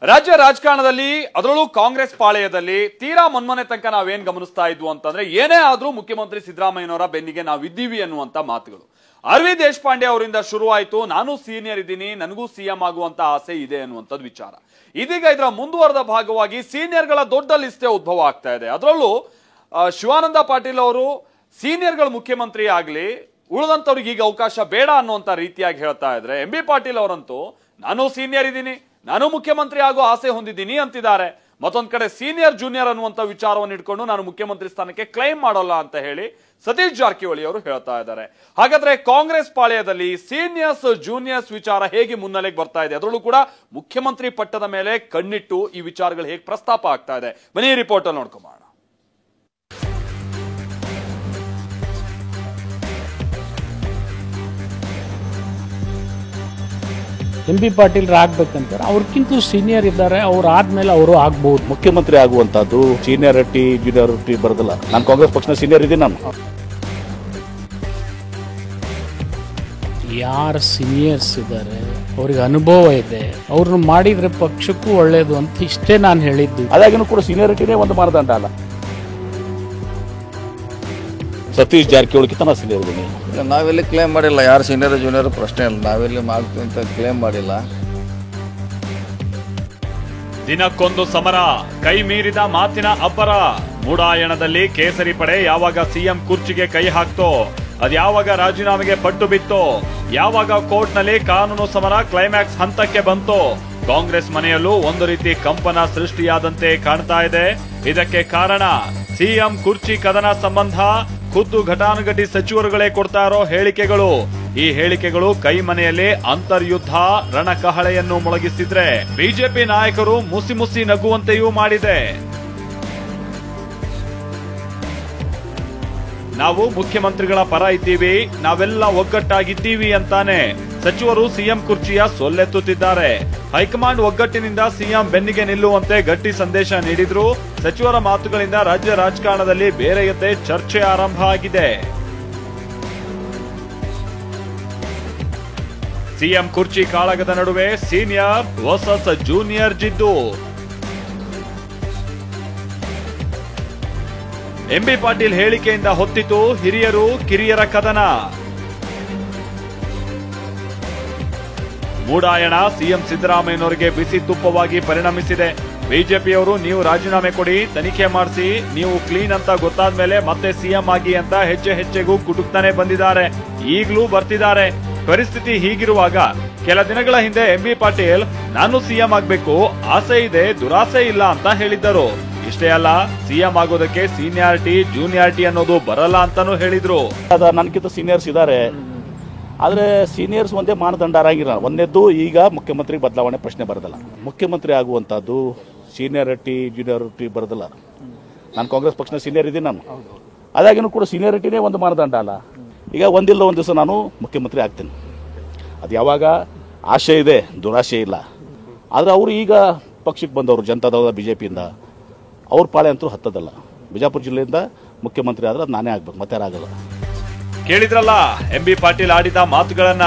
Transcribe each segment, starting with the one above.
ರಾಜ್ಯ ರಾಜಕಾರಣದಲ್ಲಿ ಅದರಲ್ಲೂ ಕಾಂಗ್ರೆಸ್ ಪಾಳೆಯದಲ್ಲಿ ತೀರಾ ಮೊನ್ನೆ ತನಕ ನಾವೇನ್ ಗಮನಿಸ್ತಾ ಇದ್ವು ಅಂತಂದ್ರೆ ಏನೇ ಆದ್ರೂ ಮುಖ್ಯಮಂತ್ರಿ ಸಿದ್ದರಾಮಯ್ಯನವರ ಬೆನ್ನಿಗೆ ನಾವಿದ್ದೀವಿ ಅನ್ನುವಂತ ಮಾತುಗಳು ಅರವಿಂದ್ ದೇಶಪಾಂಡೆ ಅವರಿಂದ ಶುರುವಾಯಿತು. ನಾನು ಸೀನಿಯರ್ ಇದ್ದೀನಿ, ನನಗೂ ಸಿಎಂ ಆಗುವಂತ ಆಸೆ ಇದೆ ಅನ್ನುವಂಥದ್ದು ವಿಚಾರ. ಇದೀಗ ಇದರ ಮುಂದುವರೆದ ಭಾಗವಾಗಿ ಸೀನಿಯರ್ಗಳ ದೊಡ್ಡ ಲಿಸ್ಟೇ ಉದ್ಭವ ಆಗ್ತಾ ಇದೆ. ಅದರಲ್ಲೂ ಶಿವಾನಂದ ಪಾಟೀಲ್ ಅವರು ಸೀನಿಯರ್ಗಳ ಮುಖ್ಯಮಂತ್ರಿ ಆಗ್ಲಿ, ಉಳಿದಂತವ್ರಿಗೆ ಈಗ ಅವಕಾಶ ಬೇಡ ಅನ್ನುವಂತ ರೀತಿಯಾಗಿ ಹೇಳ್ತಾ ಇದ್ರೆ, ಎಂ ಬಿ ಪಾಟೀಲ್ ಅವರಂತೂ ನಾನು ಸೀನಿಯರ್ ಇದ್ದೀನಿ, ನಾನು ಮುಖ್ಯಮಂತ್ರಿ ಆಗೋ ಆಸೆ ಹೊಂದಿದ್ದೀನಿ ಅಂತಿದ್ದಾರೆ. ಮತ್ತೊಂದ್ ಕಡೆ ಸೀನಿಯರ್ ಜೂನಿಯರ್ ಅನ್ನುವಂತ ವಿಚಾರವನ್ನು ಇಟ್ಕೊಂಡು ನಾನು ಮುಖ್ಯಮಂತ್ರಿ ಸ್ಥಾನಕ್ಕೆ ಕ್ಲೈಮ್ ಮಾಡೋಲ್ಲ ಅಂತ ಹೇಳಿ ಸತೀಶ್ ಜಾರಕಿಹೊಳಿ ಅವರು ಹೇಳ್ತಾ ಇದ್ದಾರೆ. ಹಾಗಾದ್ರೆ ಕಾಂಗ್ರೆಸ್ ಪಾಳೆಯದಲ್ಲಿ ಸೀನಿಯರ್ಸ್ ಜೂನಿಯರ್ಸ್ ವಿಚಾರ ಹೇಗೆ ಮುನ್ನೆಲೆಗೆ ಬರ್ತಾ ಇದೆ, ಅದರಲ್ಲೂ ಕೂಡ ಮುಖ್ಯಮಂತ್ರಿ ಪಟ್ಟದ ಮೇಲೆ ಕಣ್ಣಿಟ್ಟು ಈ ವಿಚಾರಗಳು ಹೇಗೆ ಪ್ರಸ್ತಾಪ ಆಗ್ತಾ ಇದೆ, ಬನ್ನಿ ರಿಪೋರ್ಟ್ ಅಲ್ಲಿ ನೋಡ್ಕೊಂಬೋಣ. ಎಂ ಬಿ ಪಾಟೀಲ್ ಆಗ್ಬೇಕಂತಾರೆ, ಅವ್ರಕ್ಕಿಂತ ಸೀನಿಯರ್ ಇದ್ದಾರೆ, ಅವ್ರು ಆದ್ಮೇಲೆ ಅವರು ಆಗ್ಬಹುದು. ಮುಖ್ಯಮಂತ್ರಿ ಆಗುವಂತದ್ದು ಸೀನಿಯರಿಟಿ ಜೂನಿಯರಿಟಿ ಬರೋದಿಲ್ಲ. ನಾನು ಕಾಂಗ್ರೆಸ್ ಪಕ್ಷದ ಸೀನಿಯರ್ ಇದ್ದೀನಿ. ನಾನು ಯಾರು ಸೀನಿಯರ್ಸ್ ಇದ್ದಾರೆ, ಅವ್ರಿಗೆ ಅನುಭವ ಇದೆ, ಅವ್ರನ್ನ ಮಾಡಿದ್ರೆ ಪಕ್ಷಕ್ಕೂ ಒಳ್ಳೇದು ಅಂತ ಇಷ್ಟೇ ನಾನು ಹೇಳಿದ್ದು. ಅದಾಗಿನೂ ಕೂಡ ಸೀನಿಯರಿಟಿನೇ ಒಂದು ಮಾನದಂಡ ಅಲ್ಲ. ಸತೀಶ್ ಜಾರಕಿಹೊಳಿಗಿಂತ ನಾನು ಸೀನಿಯರ್ ಇದ್ದೀನಿ. ನಾವೆಲ್ಲಿ ಕ್ಲೇಮ್ ಮಾಡಿಲ್ಲ, ಯಾರು ಸೀನಿಯರ್ ಜೂನಿಯರ್ ಪ್ರಶ್ನೆ ಇಲ್ಲ, ನಾವೆಲ್ಲಿ ಮಾಡ್ತೀವಿ ಅಂತ ಕ್ಲೇಮ್ ಮಾಡಿಲ್ಲ. ದಿನಕ್ಕೊಂದು ಸಮರ, ಕೈ ಮೀರಿದ ಮಾತಿನ ಅಬ್ಬರ. ಮೂಡಾಯಣದಲ್ಲಿ ಕೇಸರಿ ಪಡೆ ಯಾವಾಗ ಸಿಎಂ ಕುರ್ಚಿಗೆ ಕೈ ಹಾಕ್ತೋ, ಅದ್ಯಾವಾಗ ರಾಜೀನಾಮೆಗೆ ಪಟ್ಟು ಬಿತ್ತೋ, ಯಾವಾಗ ಕೋರ್ಟ್ನಲ್ಲಿ ಕಾನೂನು ಸಮರ ಕ್ಲೈಮ್ಯಾಕ್ಸ್ ಹಂತಕ್ಕೆ ಬಂತೋ, ಕಾಂಗ್ರೆಸ್ ಮನೆಯಲ್ಲೂ ಒಂದು ರೀತಿ ಕಂಪನ ಸೃಷ್ಟಿಯಾದಂತೆ ಕಾಣ್ತಾ ಇದೆ. ಇದಕ್ಕೆ ಕಾರಣ ಸಿಎಂ ಕುರ್ಚಿ ಕದನ ಸಂಬಂಧ ಖುದ್ದು ಘಟಾನುಘಟಿ ಸಚಿವರುಗಳೇ ಕೊಡ್ತಾ ಇರೋ ಹೇಳಿಕೆಗಳು. ಈ ಹೇಳಿಕೆಗಳು ಕೈ ಮನೆಯಲ್ಲಿ ಅಂತರ್ಯುದ್ಧ ರಣಕಹಳೆಯನ್ನು ಮೊಳಗಿಸಿದ್ರೆ ಬಿಜೆಪಿ ನಾಯಕರು ಮುಸಿ ಮುಸಿ ನಗುವಂತೆಯೂ ಮಾಡಿದೆ. ನಾವು ಮುಖ್ಯಮಂತ್ರಿಗಳ ಪರ ಇದ್ದೀವಿ, ನಾವೆಲ್ಲ ಒಗ್ಗಟ್ಟಾಗಿದ್ದೀವಿ ಅಂತಾನೆ ಸಚಿವರು ಸಿಎಂ ಕುರ್ಚಿಯ ಸೊಲ್ಲೆತ್ತುತ್ತಿದ್ದಾರೆ. ಹೈಕಮಾಂಡ್ ಒಗ್ಗಟ್ಟಿನಿಂದ ಸಿಎಂ ಬೆನ್ನಿಗೆ ನಿಲ್ಲುವಂತೆ ಗಟ್ಟಿ ಸಂದೇಶ ನೀಡಿದ್ರು. ಸಚಿವರ ಮಾತುಗಳಿಂದ ರಾಜ್ಯ ರಾಜಕಾರಣದಲ್ಲಿ ಬೇರೆಯದ್ದೇ ಚರ್ಚೆ ಆರಂಭ ಆಗಿದೆ. ಸಿಎಂ ಕುರ್ಚಿ ಕಾಳಗದ ನಡುವೆ ಸೀನಿಯರ್ ವರ್ಸಸ್ ಜೂನಿಯರ್ ಜಿದ್ದು. ಎಂ ಬಿ ಪಾಟೀಲ್ ಹೇಳಿಕೆಯಿಂದ ಹೊತ್ತಿತು ಹಿರಿಯರು ಕಿರಿಯರ ಕದನ. ಮೂಡಾಯಣ ಸಿಎಂ ಸಿದ್ದರಾಮಯ್ಯನವರಿಗೆ ಬಿಸಿ ತುಪ್ಪವಾಗಿ ಪರಿಣಮಿಸಿದೆ. ಬಿಜೆಪಿಯವರು ನೀವು ರಾಜೀನಾಮೆ ಕೊಡಿ, ತನಿಖೆ ಮಾಡಿಸಿ, ನೀವು ಕ್ಲೀನ್ ಅಂತ ಗೊತ್ತಾದ ಮೇಲೆ ಮತ್ತೆ ಸಿಎಂ ಆಗಿ ಅಂತ ಹೆಜ್ಜೆಗೂ ಕುಟುಕ್ತಾನೆ ಬಂದಿದ್ದಾರೆ, ಈಗಲೂ ಬರ್ತಿದ್ದಾರೆ. ಪರಿಸ್ಥಿತಿ ಹೀಗಿರುವಾಗ ಕೆಲ ದಿನಗಳ ಹಿಂದೆ ಎಂ ಬಿ ಪಾಟೀಲ್ ನಾನು ಸಿಎಂ ಆಗ್ಬೇಕು, ಆಸೆ ಇದೆ, ದುರಾಸೆ ಇಲ್ಲ ಅಂತ ಹೇಳಿದ್ದರು. ಇಷ್ಟೇ ಅಲ್ಲ, ಸಿಎಂ ಆಗೋದಕ್ಕೆ ಸೀನಿಯಾರಿಟಿ ಜೂನಿಯಾರಿಟಿ ಅನ್ನೋದು ಬರಲ್ಲ ಅಂತಾನೂ ಹೇಳಿದ್ರು. ನನಗಿಂತ ಸೀನಿಯರ್ಸ್ ಇದ್ದಾರೆ, ಆದ್ರೆ ಸೀನಿಯರ್ಸ್ ಒಂದೇ ಮಾನದಂಡ ಆಗಿರ. ಒಂದೇದ್ದು ಈಗ ಮುಖ್ಯಮಂತ್ರಿ ಬದಲಾವಣೆ ಪ್ರಶ್ನೆ ಬರೋದಿಲ್ಲ. ಮುಖ್ಯಮಂತ್ರಿ ಆಗುವಂತದ್ದು ಸೀನಿಯರಿಟಿ ಜೂನಿಯರಿಟಿ ಬರೋದಿಲ್ಲ. ನಾನು ಕಾಂಗ್ರೆಸ್ ಪಕ್ಷದ ಸೀನಿಯರ್ ಇದ್ದೀನಿ. ನಾನು ಅದಾಗಿನೂ ಕೂಡ ಸೀನಿಯರಿಟಿನೇ ಒಂದು ಮಾನದಂಡ ಅಲ್ಲ. ಈಗ ಒಂದಿಲ್ಲ ಒಂದು ದಿವಸ ನಾನು ಮುಖ್ಯಮಂತ್ರಿ ಆಗ್ತೀನಿ. ಅದು ಯಾವಾಗ ಆಶೆ ಇದೆ, ದುರಾಶೆ ಇಲ್ಲ. ಆದ್ರೆ ಅವರು ಈಗ ಪಕ್ಷಕ್ಕೆ ಬಂದವರು ಜನತಾದಳ ಬಿಜೆಪಿಯಿಂದ, ಅವ್ರ ಪಾಳೆ ಅಂತೂ ಹತ್ತದಲ್ಲ. ಬಿಜಾಪುರ ಜಿಲ್ಲೆಯಿಂದ ಮುಖ್ಯಮಂತ್ರಿ ಆದ್ರೆ ಅದು ನಾನೇ ಆಗ್ಬೇಕು, ಮತ್ತೆ ಯಾರಾಗಲ್ಲ. ಕೇಳಿದ್ರಲ್ಲ ಎಂ ಬಿ ಪಾಟೀಲ್ ಆಡಿದ ಮಾತುಗಳನ್ನ.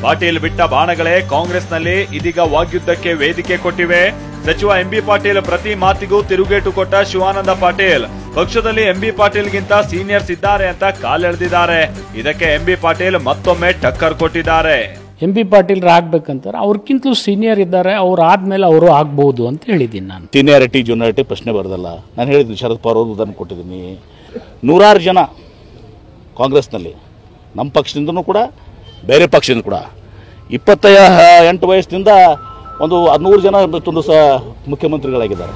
ಪಾಟೀಲ್ ಬಿಟ್ಟ ಬಾಣಗಳೇ ಕಾಂಗ್ರೆಸ್ನಲ್ಲಿ ಇದೀಗ ವಾಗ್ಯುದ್ಧಕ್ಕೆ ವೇದಿಕೆ ಕೊಟ್ಟಿವೆ. ಸಚಿವ ಎಂ ಬಿ ಪಾಟೀಲ್ ಪ್ರತಿ ಮಾತಿಗೂ ತಿರುಗೇಟು ಕೊಟ್ಟ ಶಿವಾನಂದ ಪಾಟೀಲ್ ಪಕ್ಷದಲ್ಲಿ ಎಂ ಬಿ ಪಾಟೀಲ್ಗಿಂತ ಸೀನಿಯರ್ಸ್ ಇದ್ದಾರೆ ಅಂತ ಕಾಲೆಳೆದಿದ್ದಾರೆ. ಇದಕ್ಕೆ ಎಂ ಬಿ ಪಾಟೀಲ್ ಮತ್ತೊಮ್ಮೆ ಟಕ್ಕರ್ ಕೊಟ್ಟಿದ್ದಾರೆ. ಎಂ ಬಿ ಪಾಟೀಲ್ ಆಗ್ಬೇಕಂತಾರೆ, ಅವ್ರಕ್ಕಿಂತ ಸೀನಿಯರ್ ಇದ್ದಾರೆ, ಅವ್ರು ಆದ್ಮೇಲೆ ಅವರು ಆಗ್ಬಹುದು ಅಂತ ಹೇಳಿದ್ದೀನಿ. ನಾನು ಸೀನಿಯಾರಿಟಿ ಜೂನಿಯಾರಿಟಿ ಪ್ರಶ್ನೆ ಬರೋದಲ್ಲ. ನಾನು ಹೇಳಿದ್ದೀನಿ, ಶರದ್ ಪವಾರ್ ಅವರು ಉದಾಹರಣೆ ಕೊಟ್ಟಿದ್ದೀನಿ. 100 ಜನ ಕಾಂಗ್ರೆಸ್ನಲ್ಲಿ, ನಮ್ಮ ಪಕ್ಷದಿಂದನೂ ಕೂಡ ಬೇರೆ ಪಕ್ಷದಿಂದ ಕೂಡ 28 ವಯಸ್ಸಿನಿಂದ ಒಂದು 100 ಜನ ಒಂದು ಮುಖ್ಯಮಂತ್ರಿಗಳಾಗಿದ್ದಾರೆ.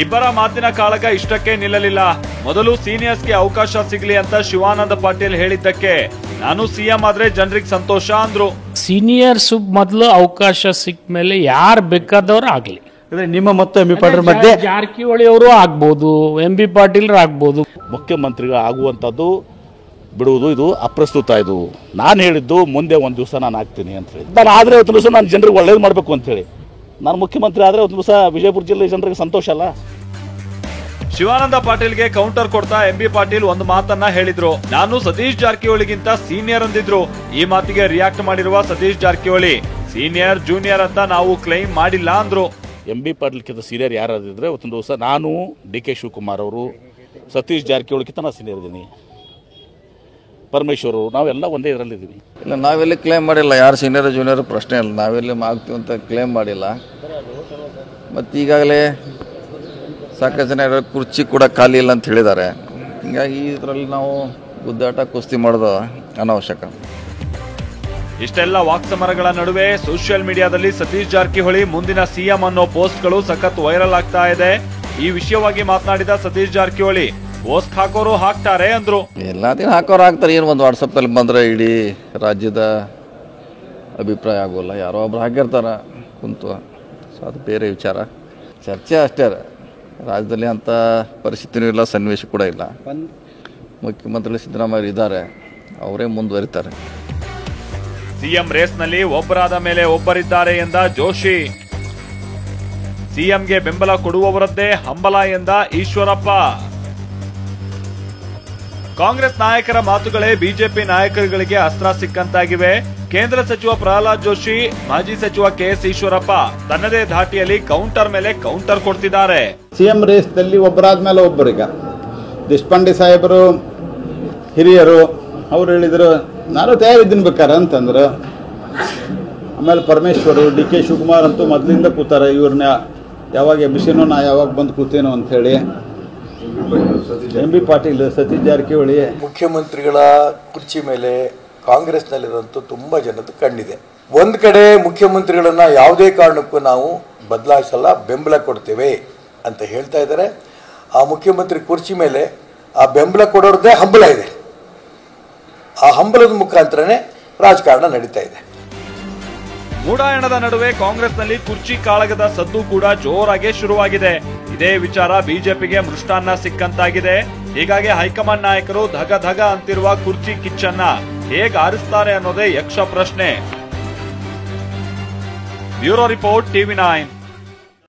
ಇಬ್ಬರ ಮಾತಿನ ಕಾಳಗ ಇಷ್ಟಕ್ಕೆ ನಿಲ್ಲಲಿಲ್ಲ. ಮೊದಲು ಸೀನಿಯರ್ಸ್ಗೆ ಅವಕಾಶ ಸಿಗಲಿ ಅಂತ ಶಿವಾನಂದ ಪಾಟೀಲ್ ಹೇಳಿದ್ದಕ್ಕೆ ನಾನು ಸಿಎಂ ಆದ್ರೆ ಜನರಿಗೆ ಸಂತೋಷ ಅಂದ್ರು. ಸೀನಿಯರ್ಸ್ ಮೊದಲು ಅವಕಾಶ ಸಿಕ್ಕ ಮೇಲೆ ಯಾರು ಬೇಕಾದವ್ರು ಆಗ್ಲಿ. ನಿಮ್ಮ ಮತ್ತು ಎಂ ಬಿ ಪಾಟೀಲ್ ಮಧ್ಯೆ ಜಾರಕಿಹೊಳಿ ಅವರು ಆಗ್ಬಹುದು, ಎಂ ಬಿ ಪಾಟೀಲ್ ಆಗ್ಬಹುದು. ಮುಖ್ಯಮಂತ್ರಿಗಳು ಆಗುವಂಥದ್ದು ಬಿಡುವುದು ಇದು ಅಪ್ರಸ್ತುತ. ಇದು ನಾನು ಹೇಳಿದ್ದು ಮುಂದೆ ಒಂದು ದಿವಸ ನಾನು ಆಗ್ತೀನಿ ಅಂತ ಹೇಳಿ. ನಾನು ಆದರೆ ಒಂದು ದಿವಸ ನಾನು ಜನರಿಗೆ ಒಳ್ಳೇದು ಮಾಡಬೇಕು ಅಂತ ಹೇಳಿ. ನಾನು ಮುಖ್ಯಮಂತ್ರಿ ಆದರೆ ಒಂದು ದಿವಸ ವಿಜಯಪುರ ಜಿಲ್ಲೆ ಜನರಿಗೆ ಸಂತೋಷ ಅಲ್ಲ. ಶಿವಾನಂದ ಪಾಟೀಲ್ಗೆ ಕೌಂಟರ್ ಕೊಡ್ತಾ ಎಂ ಬಿ ಪಾಟೀಲ್ ಒಂದು ಮಾತನ್ನ ಹೇಳಿದ್ರು. ನಾನು ಸತೀಶ್ ಜಾರಕಿಹೊಳಿಗಿಂತ ಸೀನಿಯರ್ ಅಂದಿದ್ರು. ಈ ಮಾತಿಗೆ ರಿಯಾಕ್ಟ್ ಮಾಡಿರುವ ಸತೀಶ್ ಜಾರಕಿಹೊಳಿ ಸೀನಿಯರ್ ಜೂನಿಯರ್ ಅಂತ ನಾವು ಕ್ಲೈಮ್ ಮಾಡಿಲ್ಲ ಅಂದ್ರು. MB ಪಾಟೀಲ್ಕಿಂತ ಸೀನಿಯರ್ ಯಾರಾದಿದ್ರೆ ಇವತ್ತೊಂದು ದಿವಸ ನಾನು DK ಶಿವಕುಮಾರ್ ಅವರು, ಸತೀಶ್ ಜಾರಕಿಹೊಳಿಗಿಂತ ನಾನು ಸೀನಿಯರ್ ಇದ್ದೀನಿ, ಪರಮೇಶ್ವರ್ ನಾವೆಲ್ಲ ಒಂದೇ ಇದರಲ್ಲಿದ್ದೀವಿ. ಇಲ್ಲ, ನಾವೆಲ್ಲಿ ಕ್ಲೇಮ್ ಮಾಡಿಲ್ಲ. ಯಾರು ಸೀನಿಯರ್ ಜೂನಿಯರ್ ಪ್ರಶ್ನೆ ಇಲ್ಲ. ನಾವೆಲ್ಲಿ ಆಗ್ತೀವಿ ಅಂತ ಕ್ಲೇಮ್ ಮಾಡಿಲ್ಲ. ಮತ್ತು ಈಗಾಗಲೇ ಸಾಕಷ್ಟು ಜನ ಕುರ್ಚಿ ಕೂಡ ಖಾಲಿ ಇಲ್ಲ ಅಂತ ಹೇಳಿದ್ದಾರೆ. ಹೀಗಾಗಿ ಇದರಲ್ಲಿ ನಾವು ಗುದ್ದಾಟ ಕುಸ್ತಿ ಮಾಡೋದು ಅನಾವಶ್ಯಕ. ಇಷ್ಟೆಲ್ಲ ವಾಕ್ಸಮರಗಳ ನಡುವೆ ಸೋಷಿಯಲ್ ಮೀಡಿಯಾದಲ್ಲಿ ಸತೀಶ್ ಜಾರಕಿಹೊಳಿ ಮುಂದಿನ CM ಅನ್ನೋ ಪೋಸ್ಟ್ಗಳು ಸಖತ್ ವೈರಲ್ ಆಗ್ತಾ ಇದೆ. ಈ ವಿಷಯವಾಗಿ ಮಾತನಾಡಿದ ಸತೀಶ್ ಜಾರಕಿಹೊಳಿ, ಪೋಸ್ಟ್ ಹಾಕೋರು ಹಾಕ್ತಾರೆ ಅಂದ್ರು. ಎಲ್ಲ ದಿನ ಹಾಕೋರು ಹಾಕ್ತಾರೆ. ಏನು ಒಂದು ವಾಟ್ಸಪ್ಪಲ್ಲಿ ಬಂದರೆ ಇಡೀ ರಾಜ್ಯದ ಅಭಿಪ್ರಾಯ ಆಗೋಲ್ಲ. ಯಾರೋ ಒಬ್ರು ಹಾಕಿರ್ತಾರೆ ಕುಂತು. ಸೊ ಅದು ಬೇರೆ ವಿಚಾರ, ಚರ್ಚೆ ಅಷ್ಟೇ. ರಾಜ್ಯದಲ್ಲಿ ಅಂಥ ಪರಿಸ್ಥಿತಿನೂ ಇಲ್ಲ, ಸನ್ನಿವೇಶ ಕೂಡ ಇಲ್ಲ. ಮುಖ್ಯಮಂತ್ರಿ ಸಿದ್ದರಾಮಯ್ಯ ಇದ್ದಾರೆ, ಅವರೇ ಮುಂದುವರಿತಾರೆ. CM ರೇಸ್ನಲ್ಲಿ ಒಬ್ಬರಾದ ಮೇಲೆ ಒಬ್ಬರಿದ್ದಾರೆ ಎಂದ ಜೋಶಿ. CMಗೆ ಬೆಂಬಲ ಕೊಡುವವರದ್ದೇ ಹಂಬಲ ಎಂದ ಈಶ್ವರಪ್ಪ. ಕಾಂಗ್ರೆಸ್ ನಾಯಕರ ಮಾತುಗಳೇ ಬಿಜೆಪಿ ನಾಯಕರುಗಳಿಗೆ ಅಸ್ತ್ರ ಸಿಕ್ಕಂತಾಗಿವೆ. ಕೇಂದ್ರ ಸಚಿವ ಪ್ರಹ್ಲಾದ್ ಜೋಶಿ, ಮಾಜಿ ಸಚಿವ KS ಈಶ್ವರಪ್ಪ ತನ್ನದೇ ಧಾಟಿಯಲ್ಲಿ ಕೌಂಟರ್ ಮೇಲೆ ಕೌಂಟರ್ ಕೊಡ್ತಿದ್ದಾರೆ. CM ರೇಸ್ನಲ್ಲಿ ಒಬ್ಬರಾದ್ಮೇಲೆ ಒಬ್ಬರೀಗ ದೇಶಪಾಂಡೆ ಸಾಹೇಬರು ಹಿರಿಯರು, ಅವ್ರು ಹೇಳಿದ್ರು ನಾನು ತಯಾರಿದ್ದೀನಿ ಬೇಕಾರೆ ಅಂತಂದ್ರು. ಆಮೇಲೆ ಪರಮೇಶ್ವರು, DK ಶಿವಕುಮಾರ್ ಅಂತೂ ಮೊದಲಿಂದ ಕೂತಾರೆ. ಇವ್ರನ್ನ ಯಾವಾಗ ಎಬ್ಬಿಸಿನೋ ನಾ ಯಾವಾಗ ಬಂದು ಕೂತೇನೋ ಅಂಥೇಳಿ. MB ಪಾಟೀಲ್, ಸತೀಶ್ ಜಾರಕಿಹೊಳಿ ಮುಖ್ಯಮಂತ್ರಿಗಳ ಕುರ್ಚಿ ಮೇಲೆ ಕಾಂಗ್ರೆಸ್ನಲ್ಲಿರೋಂಥ ತುಂಬ ಜನದ್ದು ಕಣ್ಣಿದೆ. ಒಂದು ಕಡೆ ಮುಖ್ಯಮಂತ್ರಿಗಳನ್ನ ಯಾವುದೇ ಕಾರಣಕ್ಕೂ ನಾವು ಬದಲಾಯಿಸಲ್ಲ, ಬೆಂಬಲ ಕೊಡ್ತೇವೆ ಅಂತ ಹೇಳ್ತಾ ಇದ್ದಾರೆ. ಆ ಮುಖ್ಯಮಂತ್ರಿ ಕುರ್ಚಿ ಮೇಲೆ ಆ ಬೆಂಬಲ ಕೊಡೋರದ್ದೇ ಹಂಬಲ ಇದೆ. ಆ ಹಂಬಲದ ಮುಖಾಂತರನೇ ರಾಜಕಾರಣ ನಡೀತಾ ಇದೆ. ಮೂಡಾಯಣದ ನಡುವೆ ಕಾಂಗ್ರೆಸ್ನಲ್ಲಿ ಕುರ್ಚಿ ಕಾಳಗದ ಸದ್ದು ಕೂಡ ಜೋರಾಗಿ ಶುರುವಾಗಿದೆ. ಇದೇ ವಿಚಾರ ಬಿಜೆಪಿಗೆ ಮೃಷ್ಟಾನ್ನ ಸಿಕ್ಕಂತಾಗಿದೆ. ಹೀಗಾಗಿ ಹೈಕಮಾಂಡ್ ನಾಯಕರು ಧಗ ಧಗ ಅಂತಿರುವ ಕುರ್ಚಿ ಕಿಚ್ಚನ್ನ ಹೇಗೆ ಆರಿಸ್ತಾರೆ ಅನ್ನೋದೇ ಯಕ್ಷ ಪ್ರಶ್ನೆ. Bureau report, TV9.